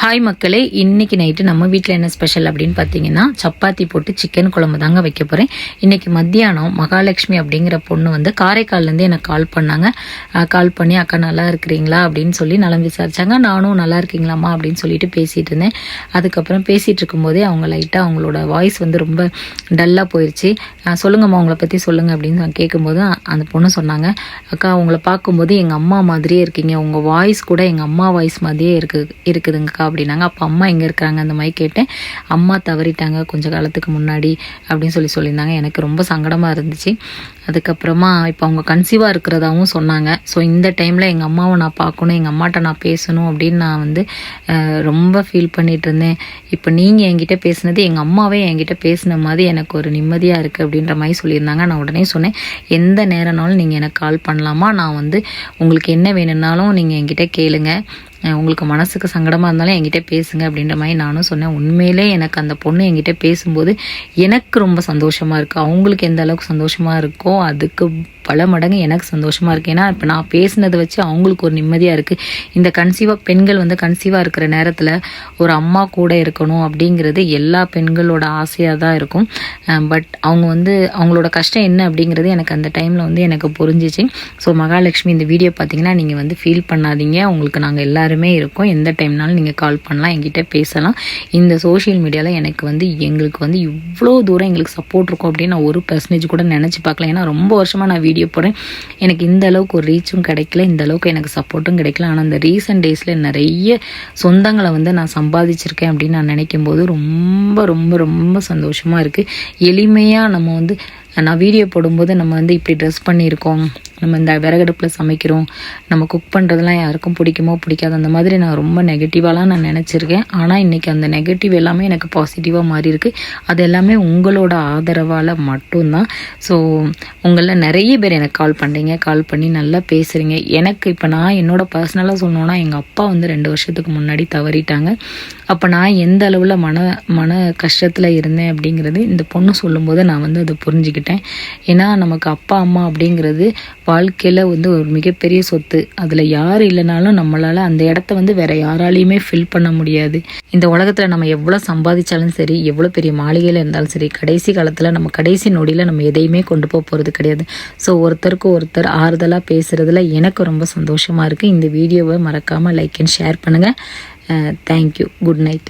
Hi மக்களே, இன்னைக்கு night நம்ம வீட்டில் என்ன ஸ்பெஷல் அப்படின்னு பார்த்தீங்கன்னா சப்பாத்தி போட்டு சிக்கன் குழம்பு தாங்க வைக்க போகிறேன். இன்னைக்கு மத்தியானம் மகாலட்சுமி அப்படிங்கிற பொண்ணு வந்து காரைக்கால்லேருந்து எனக்கு கால் பண்ணாங்க. கால் பண்ணி அக்கா நல்லா இருக்கிறீங்களா அப்படின்னு சொல்லி நலம் விசாரிச்சாங்க. நானும் நல்லா இருக்கீங்களாம்மா அப்படின்னு சொல்லிட்டு பேசிகிட்டு இருந்தேன். அதுக்கப்புறம் பேசிகிட்டு இருக்கும்போதே அவங்க லைட்டாக அவங்களோட வாய்ஸ் வந்து ரொம்ப டல்லாக போயிடுச்சு. சொல்லுங்கம்மா உங்களை பற்றி சொல்லுங்கள் அப்படின்னு கேட்கும்போது அந்த பொண்ணு சொன்னாங்க, அக்கா உங்களை பார்க்கும்போது எங்கள் அம்மா மாதிரியே இருக்கீங்க, உங்கள் வாய்ஸ் கூட எங்கள் அம்மா வாய்ஸ் மாதிரியே இருக்குதுங்கக்கா அப்படின்னாங்க. அப்போ அம்மா எங்கே இருக்கிறாங்க அந்த மாதிரி கேட்டேன். அம்மா தவறிட்டாங்க கொஞ்சம் காலத்துக்கு முன்னாடி அப்படின்னு சொல்லியிருந்தாங்க. எனக்கு ரொம்ப சங்கடமாக இருந்துச்சு. அதுக்கப்புறமா இப்போ அவங்க கன்சீவாக இருக்கிறதாவும் சொன்னாங்க. ஸோ இந்த டைமில் எங்கள் அம்மாவை நான் பார்க்கணும், எங்கள் அம்மாட்ட நான் பேசணும் அப்படின்னு நான் வந்து ரொம்ப ஃபீல் பண்ணிகிட்டு இருந்தேன். இப்போ நீங்கள் என்கிட்ட பேசுனது எங்கள் அம்மாவே என்கிட்ட பேசின மாதிரி எனக்கு ஒரு நிம்மதியாக இருக்குது அப்படின்ற மாதிரி சொல்லியிருந்தாங்க. நான் உடனே சொன்னேன், எந்த நேரம்னாலும் நீங்கள் எனக்கு கால் பண்ணலாமா, நான் வந்து உங்களுக்கு என்ன வேணும்னாலும் நீங்கள் என்கிட்ட கேளுங்க, உங்களுக்கு மனசுக்கு சங்கடமாக இருந்தாலும் என்கிட்ட பேசுங்க அப்படின்ற மாதிரி நானும் சொன்னேன். உண்மையிலே எனக்கு அந்த பொண்ணு என்கிட்ட பேசும்போது எனக்கு ரொம்ப சந்தோஷமாக இருக்குது. அவங்களுக்கு எந்த அளவுக்கு சந்தோஷமாக இருக்கோ அதுக்கு பல மடங்கு எனக்கு சந்தோஷமாக இருக்குது. ஏன்னா இப்போ நான் பேசினதை வச்சு அவங்களுக்கு ஒரு நிம்மதியாக இருக்குது. இந்த பெண்கள் வந்து கன்சீவாக இருக்கிற நேரத்தில் ஒரு அம்மா கூட இருக்கணும் அப்படிங்கிறது எல்லா பெண்களோட ஆசையாக தான் இருக்கும். பட் அவங்க வந்து அவங்களோட கஷ்டம் என்ன அப்படிங்கிறது எனக்கு அந்த டைமில் வந்து எனக்கு புரிஞ்சிச்சு. ஸோ மகாலட்சுமி, இந்த வீடியோ பார்த்தீங்கன்னா நீங்கள் வந்து ஃபீல் பண்ணாதீங்க, உங்களுக்கு நாங்கள் எல்லாருமே இருக்கோம், எந்த டைம்னாலும் நீங்கள் கால் பண்ணலாம், என்கிட்ட பேசலாம். இந்த சோஷியல் மீடியாவில் எங்களுக்கு வந்து இவ்வளோ தூரம் எங்களுக்கு சப்போர்ட் இருக்கும் அப்படின்னு நான் 1% கூட நினச்சி பார்க்கல. ஏன்னா ரொம்ப வருஷமாக நான் வீடியோ போடுறேன், எனக்கு இந்த அளவுக்கு ஒரு ரீச்சும் கிடைக்கல, இந்த அளவுக்கு எனக்கு சப்போர்ட்டும் கிடைக்கல. ஆனால் இந்த ரீசன்ட் டேஸில் நிறைய சொந்தங்களை வந்து நான் சம்பாதிச்சிருக்கேன் அப்படின்னு நான் நினைக்கும் போது ரொம்ப ரொம்ப ரொம்ப சந்தோஷமாக இருக்குது. எளிமையாக நம்ம வந்து நான் வீடியோ போடும்போது நம்ம வந்து இப்படி ட்ரெஸ் பண்ணியிருக்கோம், நம்ம இந்த விறகடுப்பில் சமைக்கிறோம், நம்ம குக் பண்ணுறதுலாம் யாருக்கும் பிடிக்குமோ பிடிக்காது, அந்த மாதிரி நான் ரொம்ப நெகட்டிவாலாம் நான் நினச்சிருக்கேன். ஆனால் இன்றைக்கி அந்த நெகட்டிவ் எல்லாமே எனக்கு பாசிட்டிவாக மாறி இருக்குது. அது எல்லாமே உங்களோட ஆதரவால் மட்டும்தான். ஸோ உங்களில் நிறைய பேர் எனக்கு கால் பண்ணுறீங்க, கால் பண்ணி நல்லா பேசுகிறீங்க. எனக்கு இப்போ நான் என்னோட பர்சனலாக சொன்னோன்னா, எங்கள் அப்பா வந்து 2 வருஷத்துக்கு முன்னாடி தவறிட்டாங்க. அப்போ நான் எந்த அளவில் மன கஷ்டத்தில் இருந்தேன் அப்படிங்கிறது இந்த பொண்ணு சொல்லும்போது நான் வந்து அதை புரிஞ்சுக்கிட்டேன். ஏன்னா நமக்கு அப்பா அம்மா அப்படிங்கிறது வாழ்க்கையில் வந்து ஒரு மிகப்பெரிய சொத்து. அதில் யார் இல்லைனாலும் நம்மளால் அந்த இடத்த வந்து வேற யாராலையுமே ஃபில் பண்ண முடியாது. இந்த உலகத்தில் நம்ம எவ்வளோ சம்பாதிச்சாலும் சரி, எவ்வளோ பெரிய மாளிகையில் இருந்தாலும் சரி, கடைசி காலத்தில் நம்ம கடைசி நொடியில் நம்ம எதையுமே கொண்டு போகிறது கிடையாது. ஸோ ஒருத்தருக்கு ஒருத்தர் ஆறுதலாக பேசுகிறதுல எனக்கு ரொம்ப சந்தோஷமாக இருக்குது. இந்த வீடியோவை மறக்காமல் லைக் அண்ட் ஷேர் பண்ணுங்கள். தேங்க்யூ. Good night.